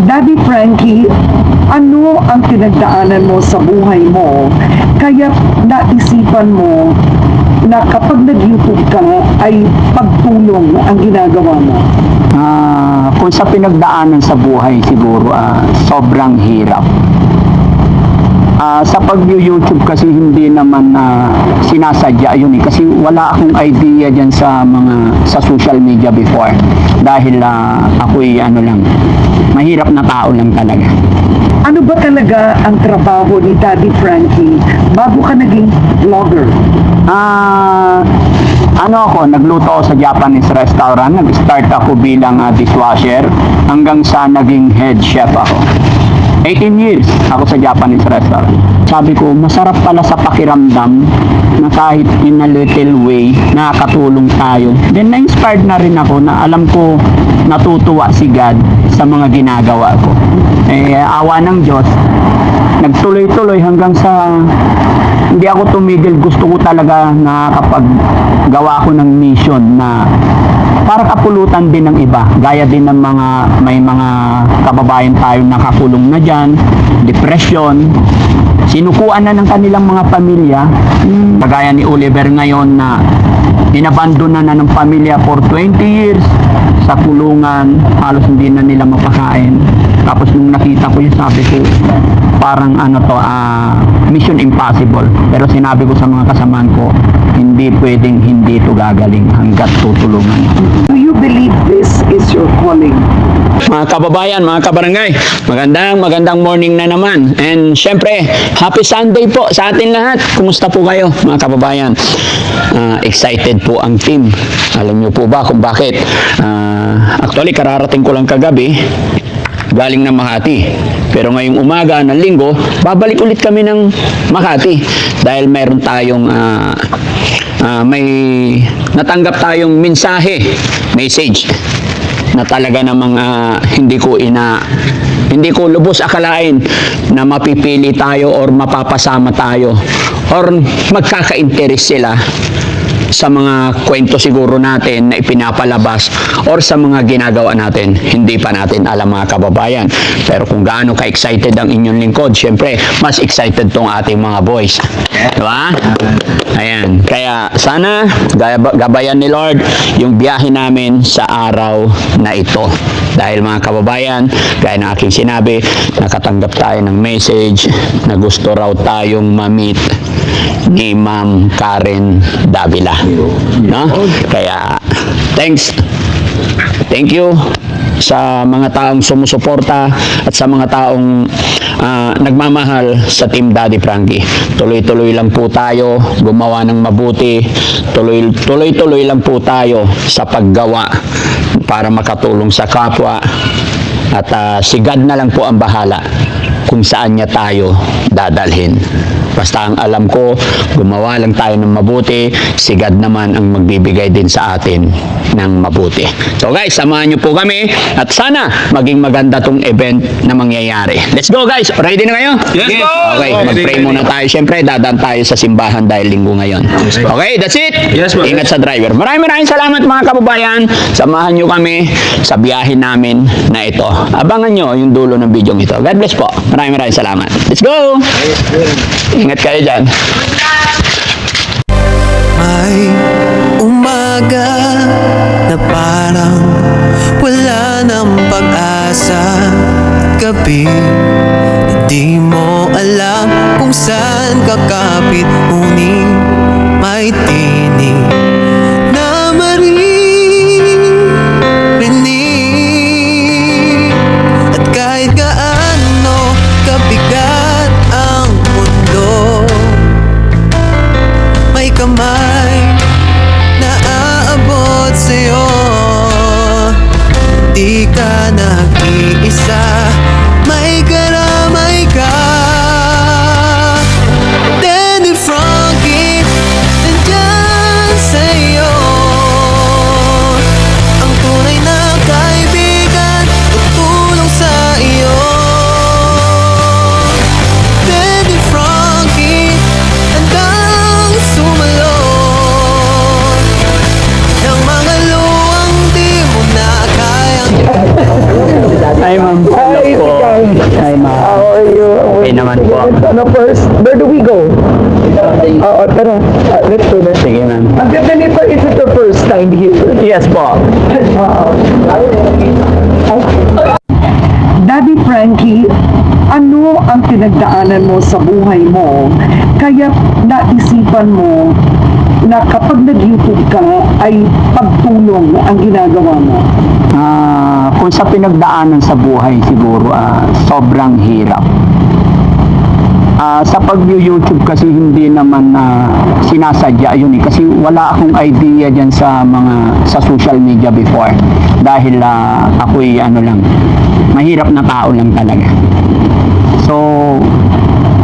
Daddy Frankie, ano ang pinagdaanan mo sa buhay mo kaya naisipan mo na kapag nag-YouTube ka ay pagtulong ang ginagawa mo? Kung sa pinagdaanan sa buhay siguro, sobrang hirap. Sa pag-YouTube kasi hindi naman sinasadya yun kasi wala akong idea dyan sa social media before dahil ako'y mahirap na tao lang talaga. Ano ba talaga ang trabaho ni Daddy Frankie bago ka naging vlogger? Nagluto ako sa Japanese restaurant. Nag-start ako bilang dishwasher hanggang sa naging head chef ako. 18 years ako sa Japanese restaurant. Sabi ko, masarap pala sa pakiramdam na kahit in a little way, nakakatulong tayo. Then na-inspired na rin ako na alam ko natutuwa si God sa mga ginagawa ko. Awa ng Diyos, nagtuloy-tuloy hanggang sa hindi ako tumigil. Gusto ko talaga na kapag gawa ko ng mission na para kapulutan din ng iba, gaya din ng may mga kababayan tayo nakakulong na dyan, depression, sinukuan na ng kanilang mga pamilya, kagaya ni Oliver ngayon na inabandon na ng pamilya for 20 years sa kulungan, halos hindi na nila mapakain. Tapos nung nakita ko yun, sabi ko parang mission impossible. Pero sinabi ko sa mga kasamaan ko, hindi pwedeng hindi ito gagaling hanggat tutulungan. Do you believe this is your calling? Mga kababayan, mga kabarangay, magandang morning na naman. And syempre, happy Sunday po sa atin lahat. Kumusta po kayo, mga kababayan? Excited po ang team. Alam niyo po ba kung bakit? Actually, kararating ko lang kagabi, galing ng Makati. Pero ngayong umaga ng linggo, babalik ulit kami ng Makati dahil mayroon tayong may natanggap tayong message na talaga namang hindi ko lubos akalain na mapipili tayo or mapapasama tayo or magkaka-interest sila sa mga kwento siguro natin na ipinapalabas or sa mga ginagawa natin. Hindi pa natin alam, mga kababayan. Pero kung gaano ka-excited ang inyong lingkod, syempre, mas excited tong ating mga boys. Diba? Ayan. Kaya sana gabayan ni Lord yung biyahe namin sa araw na ito. Dahil mga kababayan, gaya ng aking sinabi, nakatanggap tayo ng message na gusto raw tayong ma-meet ni Ma'am Karen Davila. No? Kaya, thank you sa mga taong sumusuporta at sa mga taong nagmamahal sa Team Daddy Frankie. Tuloy-tuloy lang po tayo gumawa ng mabuti. Tuloy-tuloy lang po tayo sa paggawa para makatulong sa kapwa. At si God na lang po ang bahala kung saan niya tayo dadalhin. Basta ang alam ko, gumawa lang tayo ng mabuti, si God naman ang magbibigay din sa atin ng mabuti. So guys, samahan niyo po kami at sana maging maganda tong event na mangyayari. Let's go guys! Ready na kayo? Yes, go! Okay, mag-pray muna tayo. Siyempre, dadaan tayo sa simbahan dahil linggo ngayon. Okay, that's it! Yes, Ingat sa driver. Maraming salamat mga kababayan. Samahan niyo kami sa biyahe namin na ito. Abangan niyo yung dulo ng video ito. God bless po. Maraming salamat. Let's go! Ingat kayo dyan. May umaga na parang wala ng pag-asa. Gabi na di mo alam kung saan kakapit. Ngunit may tinig na maririnig. At kahit gaano kabigat ang mundo, may kamay na aabot sa'yo. Di ka nag-iisa, may karamay ka. Daddy Frankie, nandyan sa'yo. Ang tunay na kaibigan, tutulong sa iyo. Daddy Frankie, handang sumalot ng mga luwang di mo na kayang. Hi ma'am. Hi, naman po. Ano first? Where do we go? Oo, tara. Let's go na. Sige, ma'am. Ang ganda nito, is it the first time here? Yes po. Daddy Frankie, ano ang pinagdaanan mo sa buhay mo kaya naisipan mo na kapag nag-YouTube ka ay pagtulong ang ginagawa mo? Kung sa pinagdaanan sa buhay siguro, sobrang hirap. Sa pag-YouTube kasi hindi naman sinasadya yun kasi wala akong idea dyan sa social media before dahil ako'y mahirap na tao lang talaga. So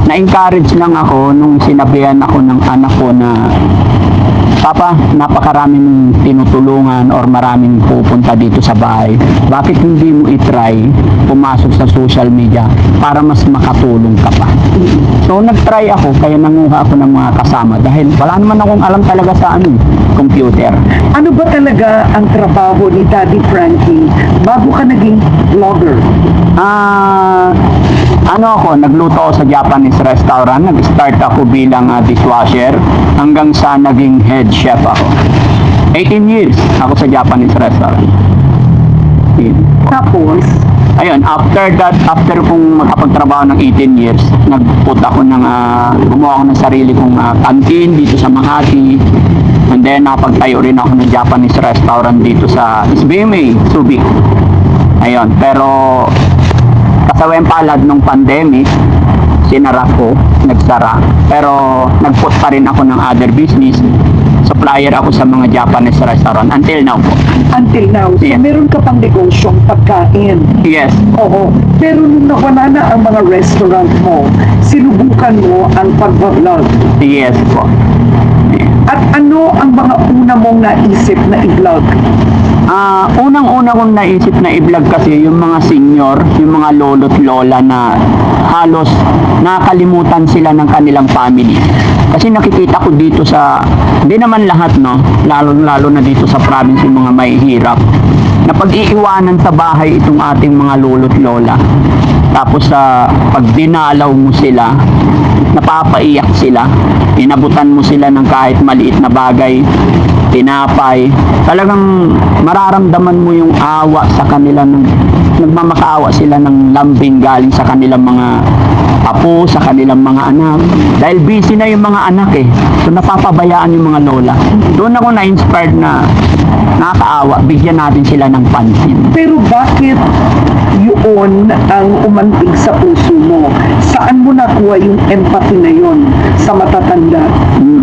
na-encourage lang ako nung sinabihan ako ng anak ko na, Papa, napakarami mong tinutulungan or maraming pupunta dito sa bahay. Bakit hindi mo itry pumasok sa social media para mas makatulong ka pa? So nag-try ako, kaya nanguha ako ng mga kasama dahil wala naman akong alam talaga sa computer. Ano ba talaga ang trabaho ni Daddy Frankie bago ka naging vlogger? Nagluto ako sa Japanese restaurant. Nag-start ako bilang dishwasher hanggang sa naging head chef ako. 18 years ako sa Japanese restaurant. Tapos, Ayun, after kong makapagtrabaho ng 18 years, gumawa ako ng sarili kong canteen dito sa Makati. And then, napagtayo rin ako ng Japanese restaurant dito sa SBMA, Subic. Ayun, pero kasaweng palad nung pandemic, sinara ko, nagsara. Pero nag-put pa rin ako ng other business. Supplier ako sa mga Japanese restaurant until now po. until now, so Yeah. meron ka pang negosyong pagkain. Yes. Oo. Pero nung nawala na ang mga restaurant mo, sinubukan mo ang pag-vlog. Yes po. At ano ang mga una mong naisip na i-vlog? Unang-una kong naisip na i-vlog kasi yung mga senior, yung mga lolo't lola na halos nakalimutan sila ng kanilang family. Kasi nakikita ko dito hindi naman lahat, no? Lalo na dito sa province yung mga mahihirap, na pag-iiwanan sa bahay itong ating mga lolo't lola. Tapos pag dinalaw mo sila, napapaiyak sila, inabutan mo sila ng kahit maliit na bagay, tinapay, talagang mararamdaman mo yung awa sa kanila, nagmamakaawa sila ng lambing galing sa kanilang mga apo, sa kanilang mga anak, dahil busy na yung mga anak so napapabayaan yung mga lola. Doon ako na-inspired na nakakaawa, bigyan natin sila ng pansin. Pero bakit yun ang umantig sa puso mo? Saan mo nakuha yung empathy na yun sa matatanda?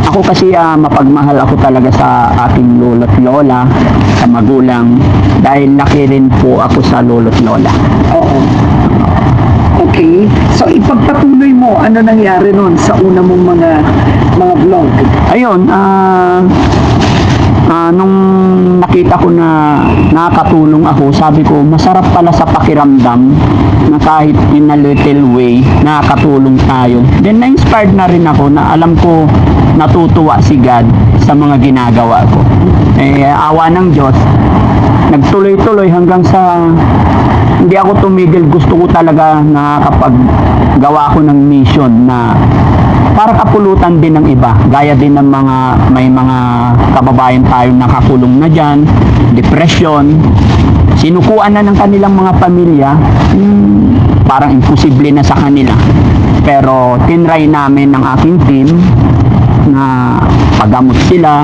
Ako kasi mapagmahal ako talaga sa aking lolo't lola, sa magulang, dahil laki rin po ako sa lolo't lola. Oo. Okay. So, ipagpatuloy mo, ano nangyari nun sa una mong mga vlog? Ayun, nung nakita ko na nakakatulong ako, sabi ko, masarap pala sa pakiramdam na kahit in a little way, nakakatulong tayo. Then, na-inspired na rin ako na alam ko natutuwa si God sa mga ginagawa ko. Awa ng Diyos, nagtuloy-tuloy hanggang sa hindi ako tumigil. Gusto ko talaga na kapag gawa ko ng mission na para kapulutan din ng iba, gaya din ng may mga kababayan tayo nakakulong na dyan, depression, sinukuan na ng kanilang mga pamilya, parang imposible na sa kanila. Pero tinry namin ng aking team na pagamot sila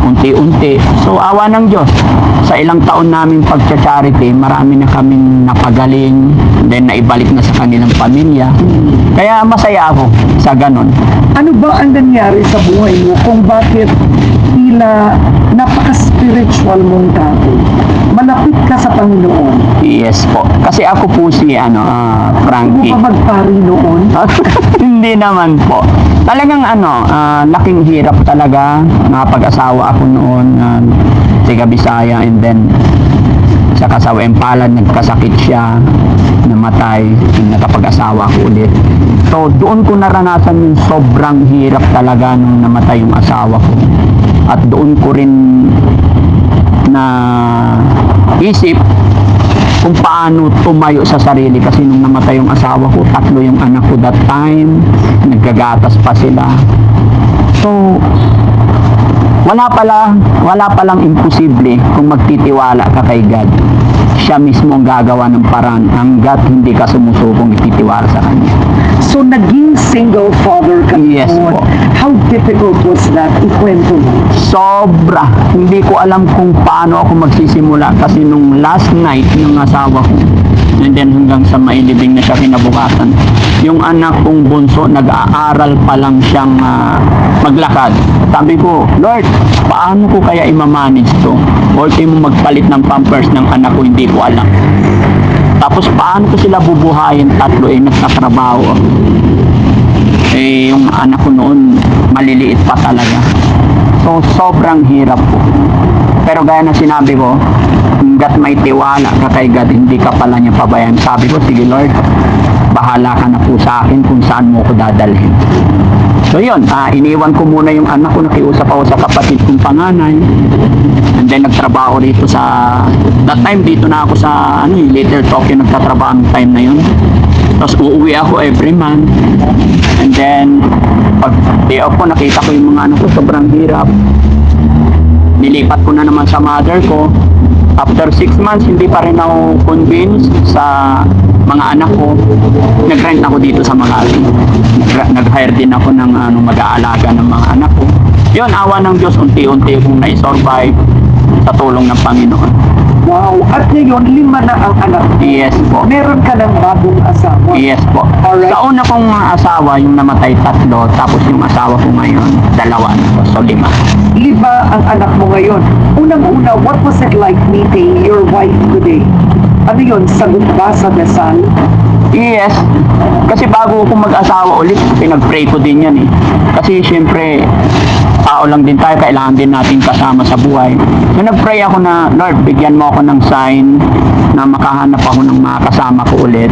unti-unti. So awa ng Diyos, sa ilang taon namin pagcha-charity, marami na kaming napagaling, then naibalik na sa kanilang pamilya. Kaya masaya ako sa ganon. Ano ba ang nangyari sa buhay mo kung bakit tila napaka-spiritual mong tao? Malapit ka sa Panginoon. Yes po. Kasi ako po si Frankie. Huwag ka magpari noon. Hindi naman po. Talagang laking hirap talaga. Nakapag-asawa ako noon, tiga Bisaya, and then sa kasawang palad, nagkasakit siya, namatay, nakapag-asawa ko ulit. So doon ko naranasan yung sobrang hirap talaga nung namatay yung asawa ko. At doon ko rin na isip kung paano tumayo sa sarili kasi nung namatay yung asawa ko, 3 yung anak ko that time, naggagatas pa sila. So, wala palang imposible kung magtitiwala ka kay God. Siya mismo ang gagawa ng paraan hanggat hindi ka sumusubong ititiwala sa Kanya. So, naging single father ka Yes noon. po. How difficult was that? Ikwento mo. Sobra. Hindi ko alam kung paano ako magsisimula kasi nung last night yung asawa ko and then hanggang sa mailibing na siya kinabukasan. Yung anak kong bunso, nag-aaral pa lang siyang maglakad. Sabi ko, Lord, paano ko kaya i-manage to? Or mo magpalit ng pampers ng anak ko, hindi ko alam. Tapos paano ko sila bubuhayin? 3 nagtatrabaho ako. Yung anak ko noon, maliliit pa talaga. So, sobrang hirap po. Pero gaya na sinabi ko, hanggat may tiwala ka kay God, hindi ka pala niya pabayaan. Sabi ko, sige Lord, bahala ka na po sa akin kung saan mo ko dadalhin. So yun, iniwan ko muna yung anak ko, nakiusap ako sa kapatid kong panganay. And then nagtrabaho rito sa, that time dito na ako sa Little Tokyo, nagtatrabaho ng time na yun. Tapos uuwi ako every month. And then, pag day off ko, nakita ko yung mga anak ko, sobrang hirap. Nilipat ko na naman sa mother ko. After 6 months, hindi pa rin ako convinced sa mga anak ko. Nag-rent ako dito sa Makati. Nag-hire din ako ng mag-aalaga ng mga anak ko. Yun, awa ng Diyos, unti-unti kong na-survive sa tulong ng Panginoon. Wow. At ngayon, 5 na ang anak mo. Yes po. Meron ka ng bagong asawa. Yes po. Alright. Sa una kong asawa, yung namatay 3, tapos yung asawa ko ngayon, 2 na po. So 5. 5 ang anak mo ngayon. Unang-una, what was it like meeting your wife today? Ano yun? Sagot ba sa dasal? Yes. Kasi bago ako mag-asawa ulit, pinag-pray ko din yan eh. Kasi syempre, tao lang din tayo, kailangan din natin kasama sa buhay. So nag-pray ako na, Lord, bigyan mo ako ng sign na makahanap ako ng mga kasama ko ulit.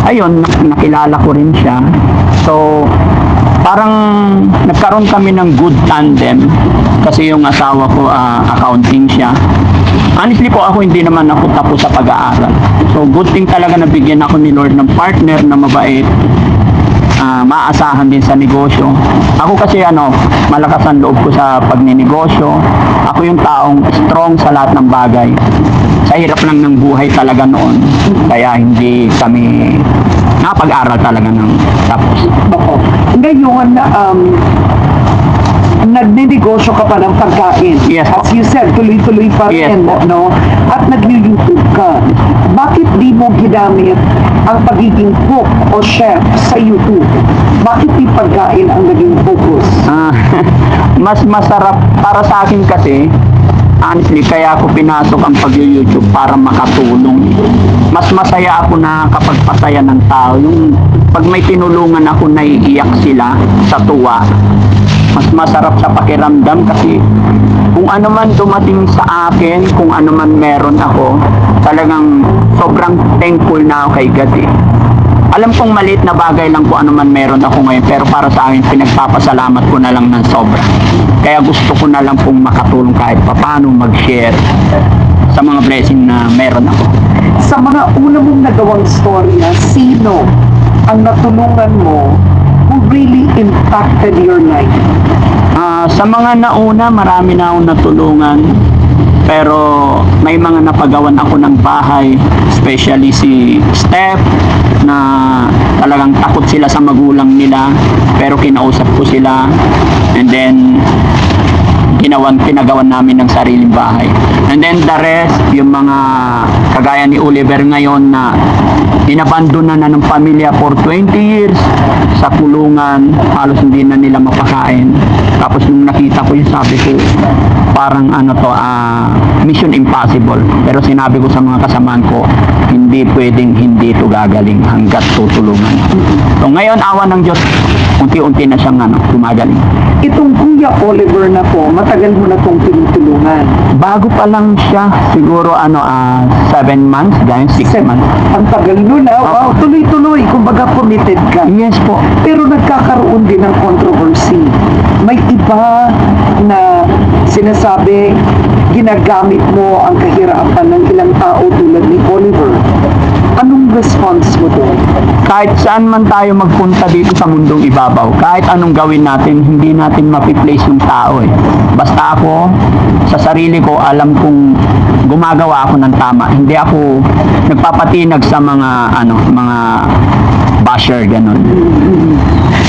Ayun, nakilala ko rin siya. So, parang nagkaroon kami ng good tandem kasi yung asawa ko accounting siya. Honestly po, ako hindi naman ako tapos sa pag-aaral. So good thing talaga na bigyan ako ni Lord ng partner na mabait, maaasahan din sa negosyo. Ako kasi malakas ang loob ko sa pagninegosyo. Ako yung taong strong sa lahat ng bagay. Sa hirap lang ng buhay talaga noon. Kaya hindi kami nakapag-aral talaga ng tapos. Oo. Ngayon, nagninegosyo ka pa ng pagkain. Yes po. As you said, tuloy-tuloy pa Yes rin, po. no? At nag-YouTube ka. Bakit di mo ginamit ang pagiging cook o chef sa YouTube? Bakit di pagkain ang naging focus? Mas masarap para sa akin kasi, honestly, kaya ako pinasok ang pag-YouTube para makatulong. Mas masaya ako na kapag pasaya ng tao. Yung pag may tinulungan ako, naiiyak sila sa tuwa. Mas masarap sa pakiramdam kasi kung ano man dumating sa akin, kung ano man meron ako, talagang sobrang thankful na ako kay God eh. Alam kong maliit na bagay lang kung ano man meron ako ngayon, pero para sa akin, pinagpapasalamat ko na lang ng sobra. Kaya gusto ko na lang pong makatulong kahit paano mag-share sa mga blessing na meron ako. Sa mga una mong nagawang storya, sino ang natulungan mo who really impacted your life? Sa mga nauna, marami na akong natulungan. Pero may mga napagawan ako ng bahay, especially si Steph, na talagang takot sila sa magulang nila, pero kinausap ko sila. And then, pinagawan namin ng sariling bahay. And then the rest, yung mga kagaya ni Oliver ngayon na inabandon na ng pamilya for 20 years sa kulungan, halos hindi na nila mapakain. Tapos nung nakita ko yung sabi ko, parang mission impossible. Pero sinabi ko sa mga kasamaan ko, hindi pwedeng hindi ito gagaling hanggat tutulungan. So ngayon, awa ng Diyos, unti-unti na siyang gumagaling. Itong Kuya Oliver na po, matagal mo na itong tinutulungan. Bago pa lang siya, siguro 7 months, ganyan, 6 months. Ang tagal nun wow, tuloy-tuloy, kumbaga committed ka. Yes po. Pero nagkakaroon din ng controversy. May iba na Sinasabi, ginagamit mo ang kahirapan ng ilang tao tulad ni Oliver. Anong response mo doon? Kahit saan man tayo magpunta dito sa mundong ibabaw, kahit anong gawin natin, hindi natin mapiplace yung tao eh. Basta ako, sa sarili ko, alam kong gumagawa ako ng tama. Hindi ako nagpapatinag sa mga basher, ganun.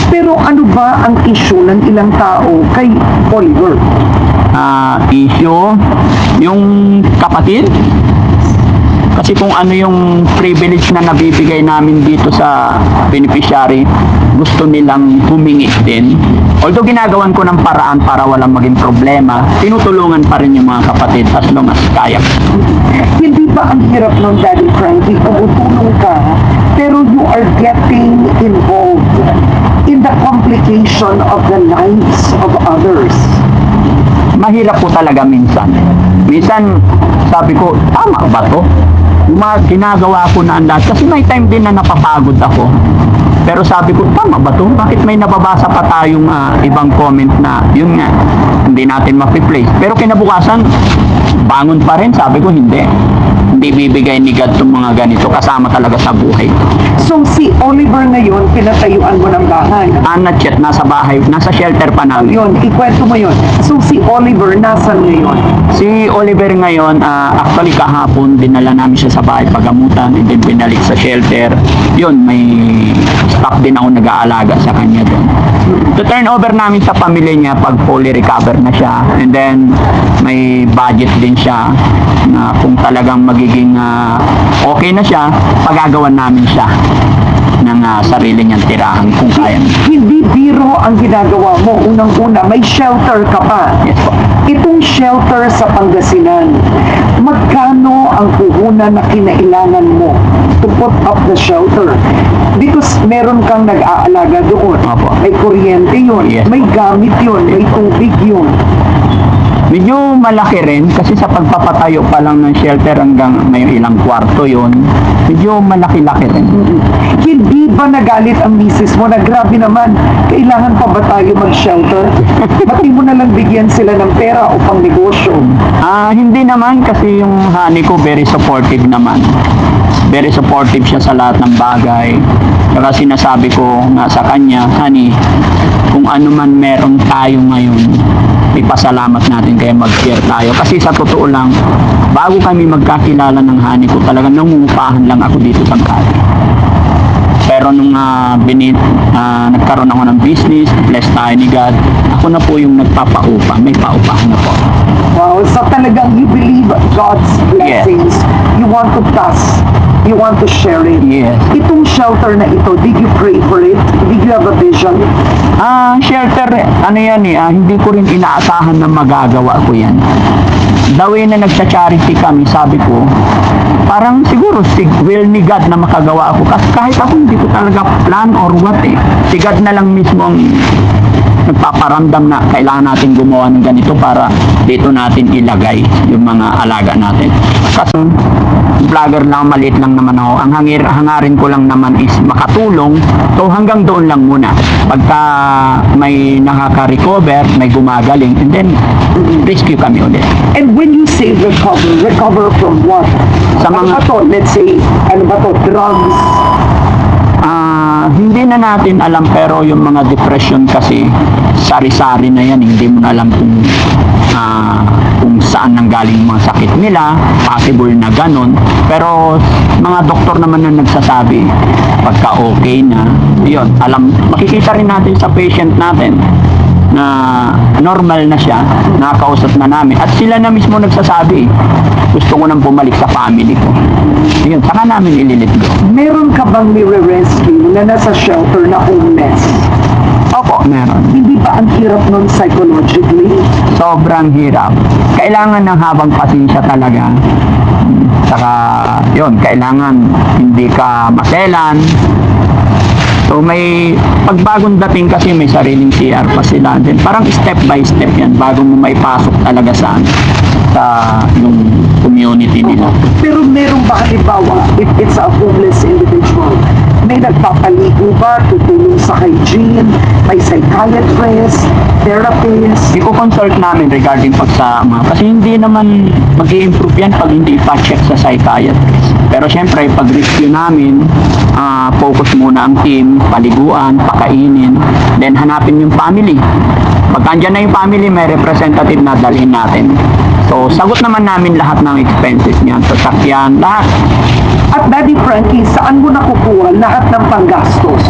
Pero ano ba ang issue ng ilang tao kay Oliver? Issue, yung kapatid, kasi kung ano yung privilege na nabibigay namin dito sa beneficiary, gusto nilang humingi din. Although ginagawan ko ng paraan para walang maging problema, tinutulungan pa rin yung mga kapatid as long as kaya. Hindi ba ang hirap ng Daddy Frankie, tumutulong ka, pero you are getting involved in the complication of the lives of others? Mahirap po talaga minsan. Minsan, sabi ko, tama ba to? Ginagawa ko na ang lahat. Kasi may time din na napapagod ako. Pero sabi ko, tama ba to? Bakit may nababasa pa tayong ibang comment na, yun nga, hindi natin ma-replace. Pero kinabukasan, bangon pa rin. Sabi ko, hindi. Hindi bibigay ni God itong mga ganito. Kasama talaga sa buhay. So si Oliver ngayon, pinatayuan mo ng bahay. Not yet, nasa bahay, nasa shelter pa namin. Yun, ikwento mo yun. So si Oliver, nasan ngayon? Si Oliver ngayon, actually kahapon, dinala namin siya sa bahay pagamutan, and then binalik sa shelter. Yun, may staff din ako nag-aalaga sa kanya doon. To turn over namin sa pamilya niya pag fully recover na siya. And then, may budget din siya na kung talagang magiging okay na siya, pagagawan namin siya ng sarili niyang tirahan kung kaya. Hindi biro ang ginagawa mo. Unang-una, may shelter ka pa. Yes po. Itong shelter sa Pangasinan, magkano ang puhunan na kinailangan mo to put up the shelter? Because meron kang nag-aalaga doon. Opo. May kuryente yun, Yes. may gamit yun, may tubig yun. Medyo malaki rin kasi sa pagpapatayo pa lang ng shelter hanggang may ilang kwarto yon, medyo malaki-laki rin. Hindi ba nagalit ang misis mo na grabe naman, kailangan pa ba tayo mag-shelter? Pati mo na lang bigyan sila ng pera o pang negosyo. Hindi naman kasi yung honey ko very supportive naman. Very supportive siya sa lahat ng bagay. Saka sinasabi ko nga sa kanya, honey, kung ano man meron tayo ngayon, ipasalamat natin kaya mag-share tayo. Kasi sa totoo lang, bago kami magkakilala ng honey ko, talagang nangungupahan lang ako dito sa Cali. Pero nung nagkaroon ako ng business, bless tayo ni God, ako na po yung nagpapaupa, may paupahan na po. Wow, so talagang you believe God's blessings. You want to pass. You want to share it. Yes. Itong shelter na ito, did you pray for it? Did you have a vision? Shelter, ano yan hindi ko rin inaasahan na magagawa ko yan. The way na nagsa-charity kami, sabi ko, parang siguro will ni God na makagawa ako. Kasi kahit ako hindi ko talaga plan or what Si God na lang mismo ang nagpaparamdam na kailangan natin gumawa ng ganito para dito natin ilagay yung mga alaga natin. Kasi vlogger lang, maliit lang naman ako. Ang hangarin ko lang naman is makatulong. So hanggang doon lang muna. Pagka may nakaka-recover, may gumagaling, and then rescue kami ulit. And when you say recover from what? Sa Ano mga- ba to? Let's say, ano ba to? Drugs? Hindi na natin alam, pero yung mga depression kasi sari-sari na yan, hindi mo na alam kung saan nanggaling yung mga sakit nila, possible na ganun. Pero mga doktor naman na nagsasabi pagka okay na, yun, makikita rin natin sa patient natin na normal na siya, nakakausap na namin, at sila na mismo nagsasabi, gusto ko nang bumalik sa family ko. Yun, saka namin ililit go. Meron ka bang nire-rescue na nasa shelter na homeless? Opo, meron. Hindi ba ang hirap nun psychologically? Sobrang hirap. Kailangan ng habang pasensya talaga. Saka, yun, kailangan hindi ka maselan. So may pagbagong dating kasi may sariling CR pa sila. Then parang step by step yan bago mo maipasok talaga sa yung community nila. Pero meron ba halimbawa, if it's a homeless individual, may nagpapaligo ba, tutulong sa hygiene, may psychiatrist, therapist? I-consult namin regarding pagsama kasi hindi naman mag-i-improve yan pag hindi pa-check sa psychiatrist. Pero syempre, pag review namin, focus muna ang team, paliguan, pakainin, then hanapin yung family. Pag andyan na yung family, may representative na dalhin natin. So, sagot naman namin lahat ng expenses niyan, sasakyan, lahat. At Daddy Frankie, saan mo nakukuha lahat ng panggastos?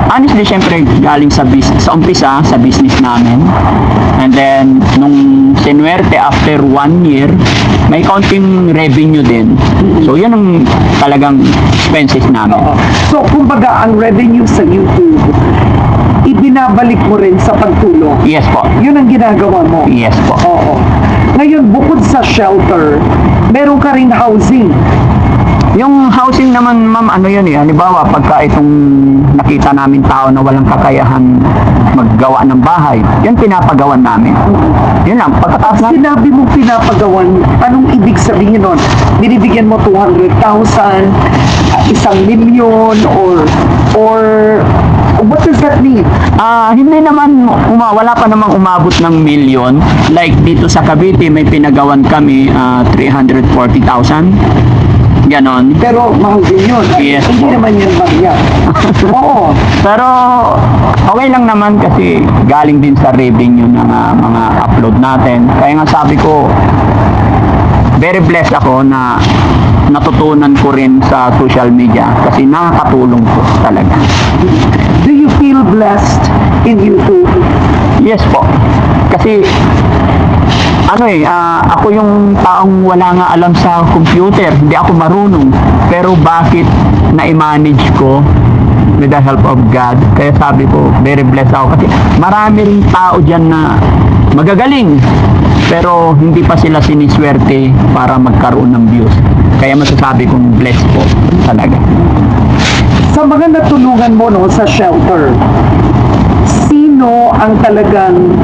Honestly, syempre, galing sa business, sa umpisa, sa business namin. And then, nung sinuwerte, after 1 year, may counting revenue din. So, yun ang talagang expenses namin. Oo. So, kumbaga, ang revenue sa YouTube, ibinabalik mo rin sa pagtulong. Yes po. Yun ang ginagawa mo. Yes po. Oo. Ngayon, bukod sa shelter, meron ka rin housing. Yung housing naman, ma'am, ano yun eh, halimbawa, pagka itong nakita namin tao na walang kakayahan maggawa ng bahay, yun pinapagawan namin. Yun lang, pagkatapos na, Sinabi mo pinapagawan, anong ibig sabihin nun? Binibigyan mo 200,000, 1,000,000, or what does that mean? hindi naman, wala pa namang umabot ng milyon. Like dito sa Cavite, may pinagawan kami, 340,000. Ganon. Pero mahal din yun. Yes Hindi po. naman yan bagya. Oo. Pero okay lang naman kasi galing din sa revenue ng mga upload natin. Kaya nga sabi ko, very blessed ako na natutunan ko rin sa social media kasi nakakatulong po talaga. Do you feel blessed in YouTube? Yes po. Kasi ako yung taong wala nga alam sa computer, hindi ako marunong. Pero bakit na-manage ko with the help of God? Kaya sabi ko, very blessed ako kasi marami ring tao dyan na magagaling pero hindi pa sila siniswerte para magkaroon ng views. Kaya masasabi kong blessed po talaga. Sa mga natulungan mo no, sa shelter, sino ang talagang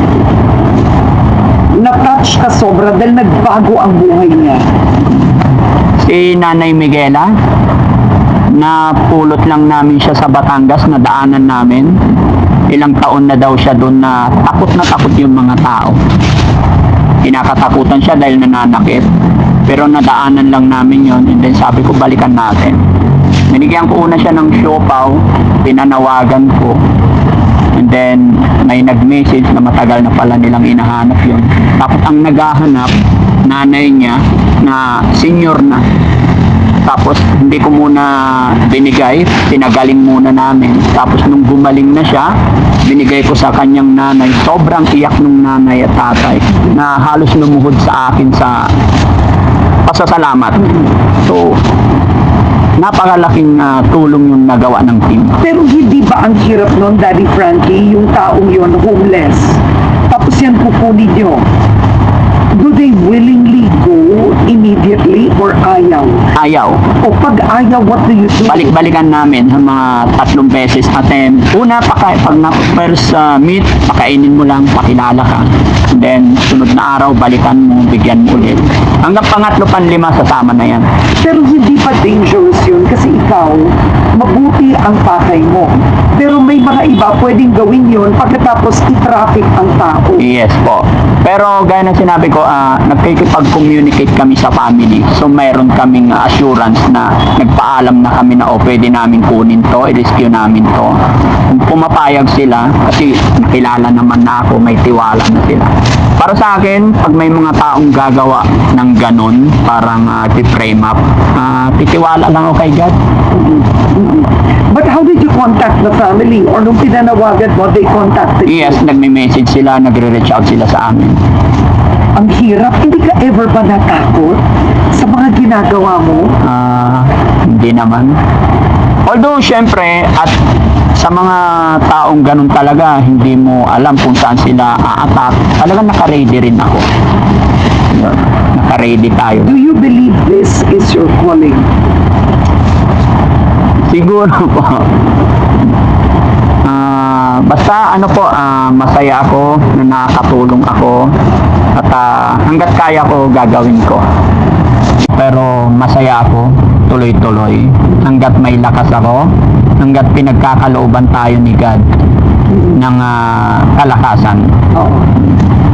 na-touch ka sobra dahil nagbago ang buhay niya? Si Nanay Miguela, na pulot lang namin siya sa Batangas, na daanan namin. Ilang taon na daw siya doon na takot yung mga tao. Kinakatakutan siya dahil nananakit. Pero nadaanan lang namin yon, and then sabi ko balikan natin. Binigyan ko una siya ng siopaw, pinanawagan ko. And then, may nag-message na matagal na pala nilang inahanap yun. Tapos ang naghahanap, nanay niya, na senior na. Tapos, hindi ko muna binigay, pinagaling muna namin. Tapos, nung gumaling na siya, binigay ko sa kanyang nanay. Sobrang iyak nung nanay at tatay, na halos lumuhod sa akin sa pasasalamat. So, napakalaking tulong yung nagawa ng team. Pero hindi ba ang hirap nun, Daddy Frankie, yung taong yon homeless, tapos yan kukunin nyo? Do they willingly go immediately or ayaw? Ayaw. O pag ayaw, what do you do? Balik-balikan namin ng mga 3 beses attempt. Una, pag first meet, pakainin mo lang, pakilala ka. And then, sunod na araw, balikan mo, bigyan mo ulit. Hanggang pangatlo, panlima, sasama na yan. Pero hindi pa dangerous yun kasi ikaw, mabuti ang pakay mo. Pero may mga iba pwedeng gawin yun pagkatapos i-traffic ang tao. Yes po. Pero gaya ng sinabi ko, nagkikipag-communicate kami sa family. So mayroon kaming assurance na nagpaalam na kami na pwede namin kunin to, i-rescue namin to. Kung pumapayag sila, kasi nakilala naman na ako, may tiwala na sila. Para sa akin, pag may mga taong gagawa ng ganon, parang frame up, titiwala lang ako kay God. But how did you contact the family? Or nung pinanawagan mo, they contacted you? Yes, nagme-message sila, nagre-reach out sila sa amin. Ang hirap. Hindi ka ever ba natakot sa mga ginagawa mo? Hindi naman. Although, syempre, at sa mga taong ganun talaga, hindi mo alam kung saan sila a-attack. Talagang naka-ready rin ako. Yun, naka-ready tayo. Do you believe this is your calling? Siguro po. Basta masaya ako na nakakatulong ako at hanggat kaya ko gagawin ko. Pero masaya ako, tuloy-tuloy. Hanggat may lakas ako, hanggat pinagkakalooban tayo ni God ng kalakasan. Oo.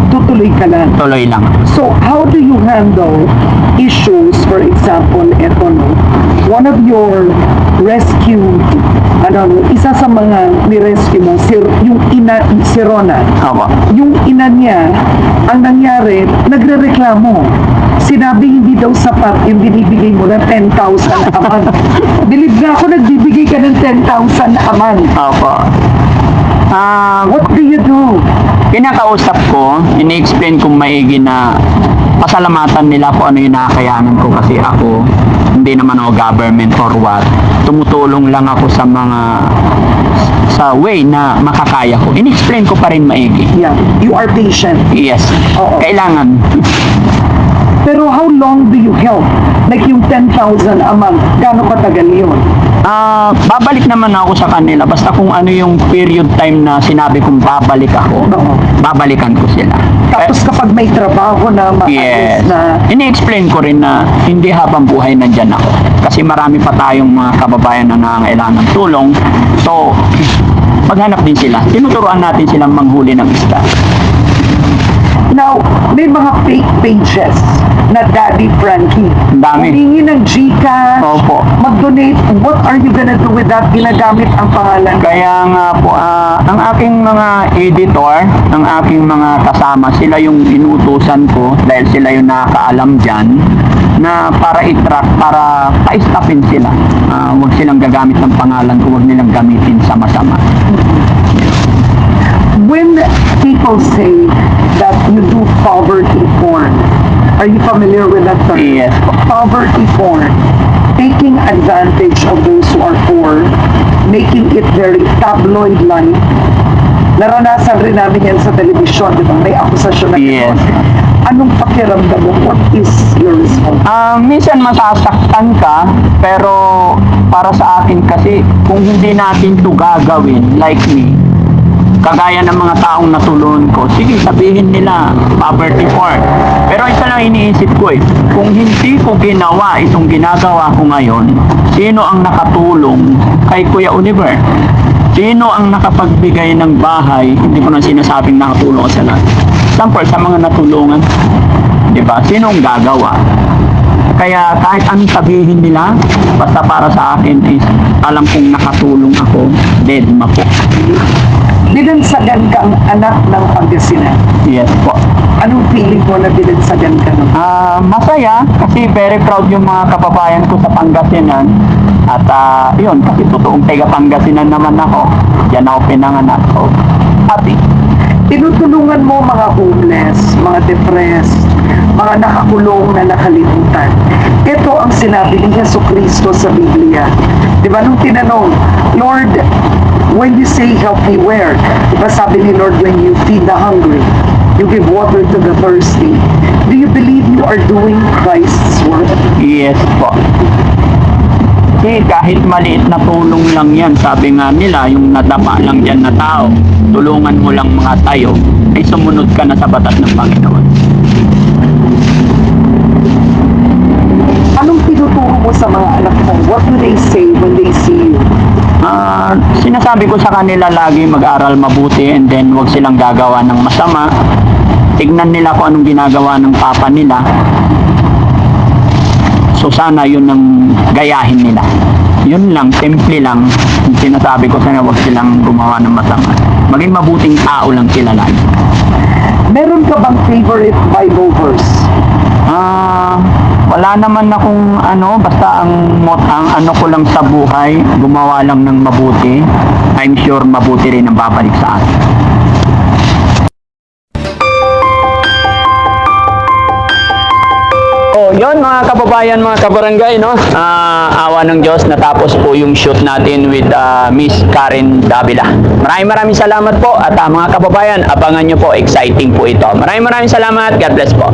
Tutuloy ka lang. Tuloy lang. So, how do you handle issues, for example, eto no, one of your rescued, isa sa mga ni-rescue mo, yung ina, si Rona, Opo. yung ina niya, ang nangyari, nagre-reklamo. Sinabi hindi daw sapat yung binibigay mo ng 10,000 a month. Believe na ako, nagbibigay ka ng 10,000 a month. Opo. What do you do? Kinakausap ko, ini-explain kong maigi na pasalamatan nila kung ano yung nakakayanan ko kasi ako, hindi naman ako government or what. Tumutulong lang ako sa way na makakaya ko. In-explain ko pa rin maigi. Yeah, you are patient. Yes. Oo. Kailangan. Pero how long do you help? Like yung 10,000 a month, gaano katagal yun? Babalik naman ako sa kanila. Basta kung ano yung period time na sinabi kong babalik ako, Oo. babalikan ko sila. Tapos kapag may trabaho na maayos Yes. na, Ini-explain ko rin na hindi habang buhay nandyan ako. Kasi marami pa tayong mga kababayan na nangangailangan ng tulong. So, maghanap din sila. Tinuturuan natin silang manghuli ng isda. now, may mga fake pages na Daddy Frankie. Ang dami. Humingi ng Gcash, Opo. mag-donate. What are you gonna do with that? Ginagamit ang pangalan. Kaya nga po, ang aking mga editor, ang aking mga kasama, sila yung inuutusan ko dahil sila yung nakakaalam dyan na para i-track, para pa-stopin sila. Huwag silang gagamit ng pangalan ko, huwag nilang gamitin sa masama. When people say that you do poverty porn, are you familiar with that term? Yes po. Poverty porn, taking advantage of those who are poor, making it very tabloid-like. Naranasan rin namin yan sa telebisyon, di ba? May akusasyon na Yes. Anong pakiramdam mo? What is your response? Minsan masasaktan ka, pero para sa akin kasi, kung hindi natin to gagawin, like me, kagaya ng mga taong natulungan ko, sige, sabihin nila, poverty porn. Pero isa lang iniisip ko kung hindi ko ginawa itong ginagawa ko ngayon, sino ang nakatulong kay Kuya Oliver? Sino ang nakapagbigay ng bahay? Hindi ko na sinasabing nakatulong sa lahat. Sample, sa mga natulungan. Diba? Sino ang gagawa? Kaya kahit anong sabihin nila, basta para sa akin is, alam kong nakatulong ako, dead ma po. Binansagan kang anak ng Pangasinan. Yes po. Anong feeling mo na binansagan ka ng Masaya kasi very proud yung mga kababayan ko sa Pangasinan. At yun, kasi totoong taga Pangasinan naman ako. Diyan ako pinanganak. So, happy. Tinutulungan mo mga homeless, mga depressed, mga nakakulong na nakalimutan. Ito ang sinabi ni Jesucristo sa Biblia. Di ba nung tinanong, Lord, when you say help me where? Di ba sabi ni Lord, when you feed the hungry, you give water to the thirsty. Do you believe you are doing Christ's work? Yes po. Kasi kahit maliit na tulong lang yan, sabi nga nila, yung nadapa lang dyan na tao, tulungan mo lang mga tayo, ay sumunod ka na sa batas ng Panginoon. Anong tinuturo mo sa mga anak mo? What do they say when they see you? Sinasabi ko sa kanila lagi mag-aral mabuti and then huwag silang gagawa ng masama. Tignan nila kung anong ginagawa ng papa nila. So sana yun ang gayahin nila. Yun lang, simple lang. Yung sinasabi ko sana huwag silang gumawa ng masama. Maging mabuting tao lang sila lagi. Meron ka bang favorite Bible verse? Wala naman akong basta ang ano ko lang sa buhay, gumawa lang ng mabuti. I'm sure mabuti rin ang babalik sa akin. Oh, yun mga kababayan, mga kabarangay, no? Awa ng Diyos, natapos po yung shoot natin with Miss Karen Davila. Maraming salamat po at mga kababayan, abangan nyo po, exciting po ito. Maraming salamat, God bless po.